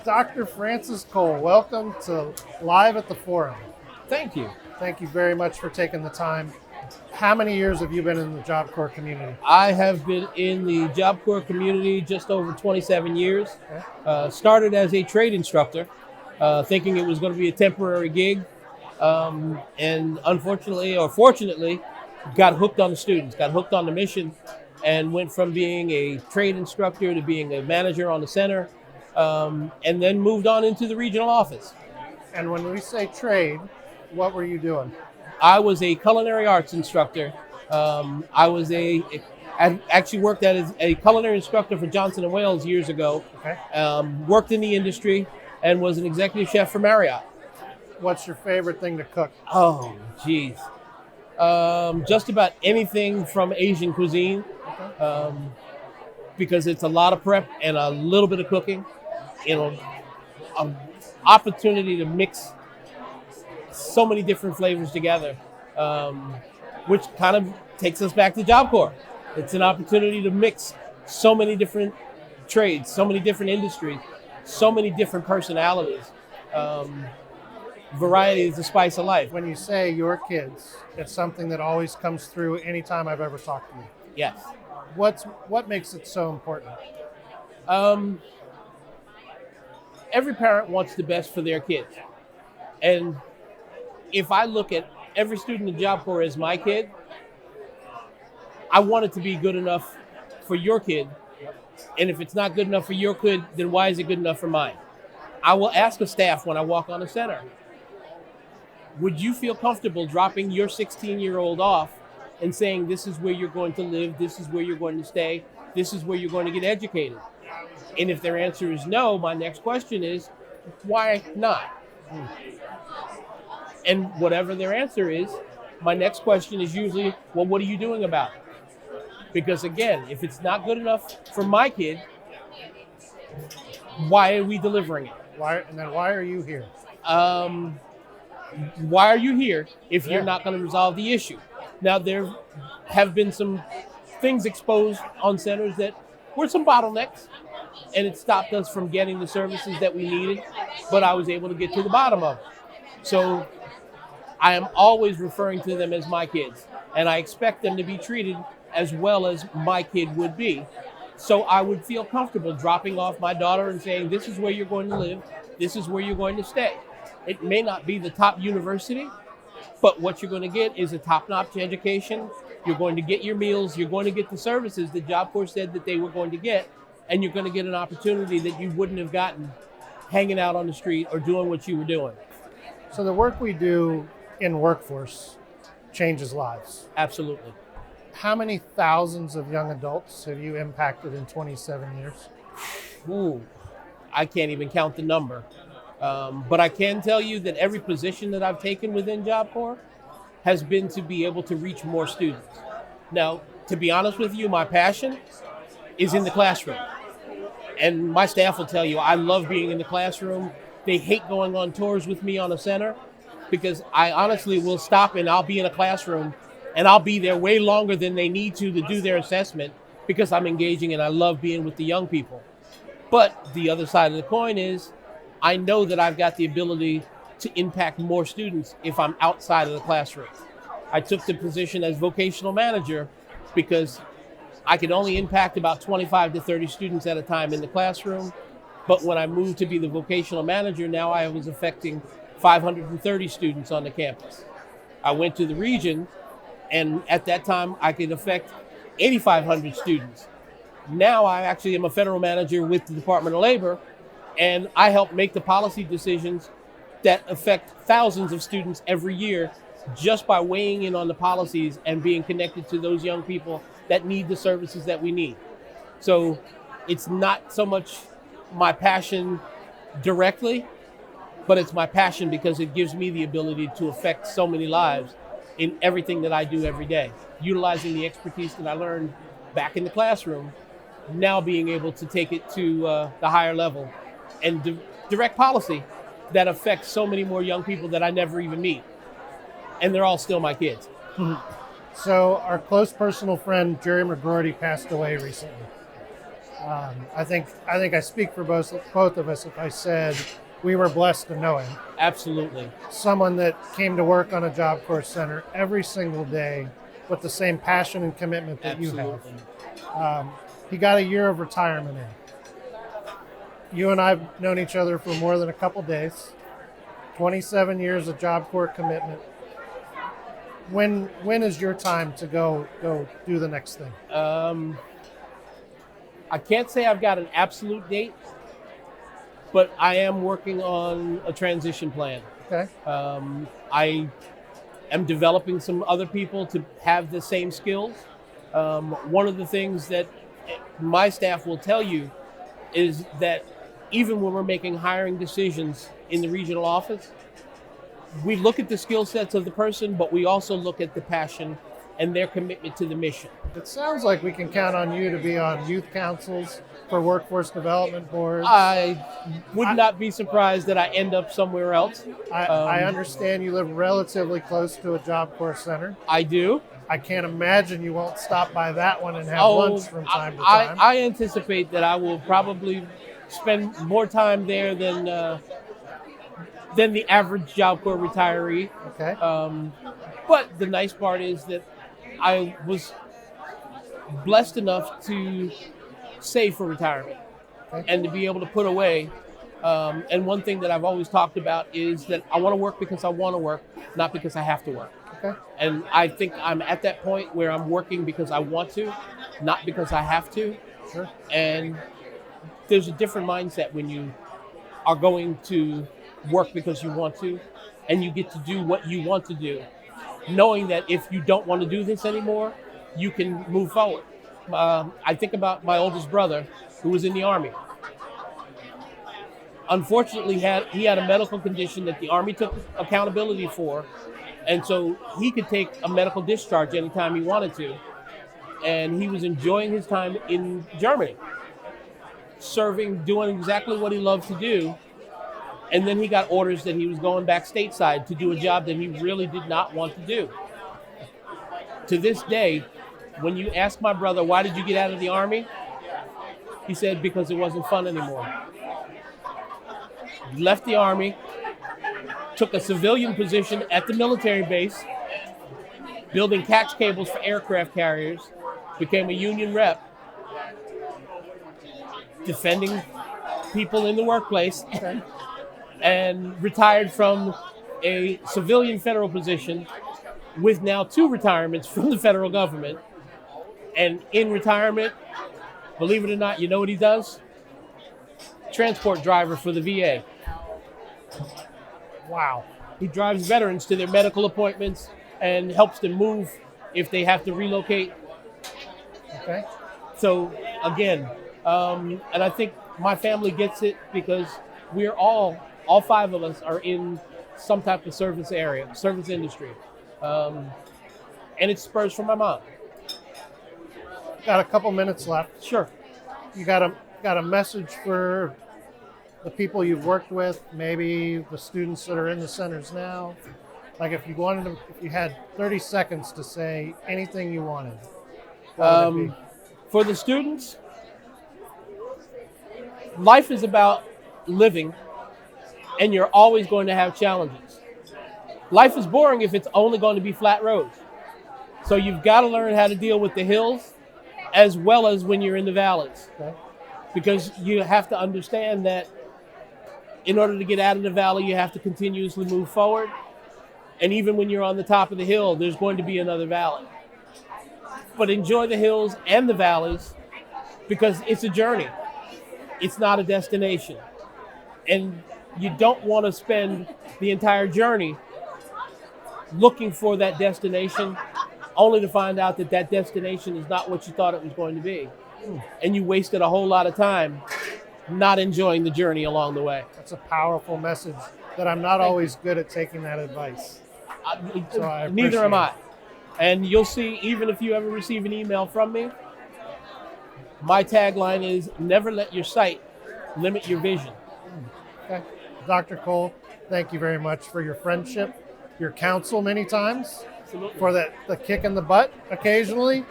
Dr. Francis Cole, welcome to Live at the Forum. Thank you. Thank you very much for taking the time. How many years have you been in the Job Corps community? I have been in the Job Corps community just over 27 years. Started as a trade instructor, thinking it was going to be a temporary gig. And unfortunately, or fortunately, got hooked on the students, got hooked on the mission, and went from being a trade instructor to being a manager on the center, and then moved on into the regional office. And when we say trade, what were you doing? I was a culinary arts instructor. I actually worked as a culinary instructor for Johnson & Wales years ago. Okay. Worked in the industry and was an executive chef for Marriott. What's your favorite thing to cook? Oh, geez. Just about anything from Asian cuisine, because it's a lot of prep and a little bit of cooking. An opportunity to mix so many different flavors together, which kind of takes us back to Job Corps. It's an opportunity to mix so many different trades, so many different industries, so many different personalities. Variety is the spice of life. When you say your kids, it's something that always comes through anytime I've ever talked to you. Yes. What makes it so important? Every parent wants the best for their kids. And if I look at every student in Job Corps as my kid, I want it to be good enough for your kid. And if it's not good enough for your kid, then why is it good enough for mine? I will ask a staff when I walk on the center, would you feel comfortable dropping your 16-year-old off and saying, this is where you're going to live, this is where you're going to stay, this is where you're going to get educated? And if their answer is no, my next question is, why not? And whatever their answer is, my next question is usually, well, what are you doing about it? Because again, if it's not good enough for my kid, why are we delivering it? Why are you here? Why are you here if you're not going to resolve the issue? Now, there have been some things exposed on centers that were some bottlenecks, and it stopped us from getting the services that we needed, but I was able to get to the bottom of it. So I am always referring to them as my kids, and I expect them to be treated as well as my kid would be. So I would feel comfortable dropping off my daughter and saying, this is where you're going to live, this is where you're going to stay. It may not be the top university, but what you're going to get is a top-notch education. You're going to get your meals, you're going to get the services that Job Corps said that they were going to get, and you're going to get an opportunity that you wouldn't have gotten hanging out on the street or doing what you were doing. So the work we do in workforce changes lives. Absolutely. How many thousands of young adults have you impacted in 27 years? Ooh, I can't even count the number. But I can tell you that every position that I've taken within Job Corps has been to be able to reach more students. Now, to be honest with you, my passion is in the classroom. And my staff will tell you, I love being in the classroom. They hate going on tours with me on a center because I honestly will stop and I'll be in a classroom and I'll be there way longer than they need to do their assessment because I'm engaging and I love being with the young people. But the other side of the coin is I know that I've got the ability to impact more students if I'm outside of the classroom. I took the position as vocational manager because I could only impact about 25 to 30 students at a time in the classroom. But when I moved to be the vocational manager, now I was affecting 530 students on the campus. I went to the region, and at that time, I could affect 8,500 students. Now I actually am a federal manager with the Department of Labor, and I help make the policy decisions that affect thousands of students every year just by weighing in on the policies and being connected to those young people that need the services that we need. So it's not so much my passion directly, but it's my passion because it gives me the ability to affect so many lives in everything that I do every day, utilizing the expertise that I learned back in the classroom, now being able to take it to the higher level and direct policy that affects so many more young people that I never even meet. And they're all still my kids. So our close personal friend, Jerry McGroarty, passed away recently. I think I speak for both of us if I said we were blessed to know him. Absolutely. Someone that came to work on a Job Corps Center every single day with the same passion and commitment that Absolutely. you have. He got a year of retirement in. You and I have known each other for more than a couple days. 27 years of Job Corps commitment. When is your time to go do the next thing? I can't say I've got an absolute date, but I am working on a transition plan. Okay. I am developing some other people to have the same skills. One of the things that my staff will tell you is that even when we're making hiring decisions in the regional office, we look at the skill sets of the person, but we also look at the passion and their commitment to the mission. It sounds like we can count on you to be on youth councils, for workforce development boards. I would not be surprised that I end up somewhere else. I understand you live relatively close to a Job Corps Center. I do. I can't imagine you won't stop by that one and have lunch from time to time. I anticipate that I will probably spend more time there than the average Job Corps retiree. Okay. But the nice part is that I was blessed enough to save for retirement and to be able to put away. And one thing that I've always talked about is that I want to work because I want to work, not because I have to work. Okay. And I think I'm at that point where I'm working because I want to, not because I have to. Sure. And there's a different mindset when you are going to work because you want to, and you get to do what you want to do, knowing that if you don't want to do this anymore, you can move forward. I think about my oldest brother who was in the Army. Unfortunately, he had a medical condition that the Army took accountability for, and so he could take a medical discharge anytime he wanted to, and he was enjoying his time in Germany, serving, doing exactly what he loved to do. And then he got orders that he was going back stateside to do a job that he really did not want to do. To this day, when you ask my brother, why did you get out of the Army? He said, because it wasn't fun anymore. Left the Army, took a civilian position at the military base, building catch cables for aircraft carriers, became a union rep, defending people in the workplace. Okay. And retired from a civilian federal position with now 2 retirements from the federal government. And in retirement, believe it or not, you know what he does? Transport driver for the VA. Wow. He drives veterans to their medical appointments and helps them move if they have to relocate. Okay. So again, and I think my family gets it because we're all 5 of us are in some type of service industry. And it spurs from my mom. Got a couple minutes left. Sure. You got a message for the people you've worked with, maybe the students that are in the centers now? Like if you had 30 seconds to say anything you wanted, what would it be? For the students, life is about living, and you're always going to have challenges. Life is boring if it's only going to be flat roads. So you've got to learn how to deal with the hills as well as when you're in the valleys. Okay. Because you have to understand that in order to get out of the valley, you have to continuously move forward. And even when you're on the top of the hill, there's going to be another valley. But enjoy the hills and the valleys because it's a journey. It's not a destination. And you don't want to spend the entire journey looking for that destination only to find out that that destination is not what you thought it was going to be. And you wasted a whole lot of time not enjoying the journey along the way. That's a powerful message that I'm not always good at taking that advice. So Neither am I. And you'll see, even if you ever receive an email from me, my tagline is never let your sight limit your vision. Okay. Dr. Cole, thank you very much for your friendship, your counsel many times, Absolutely. for the kick in the butt occasionally,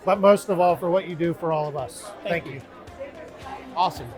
but most of all for what you do for all of us. Thank you. Awesome.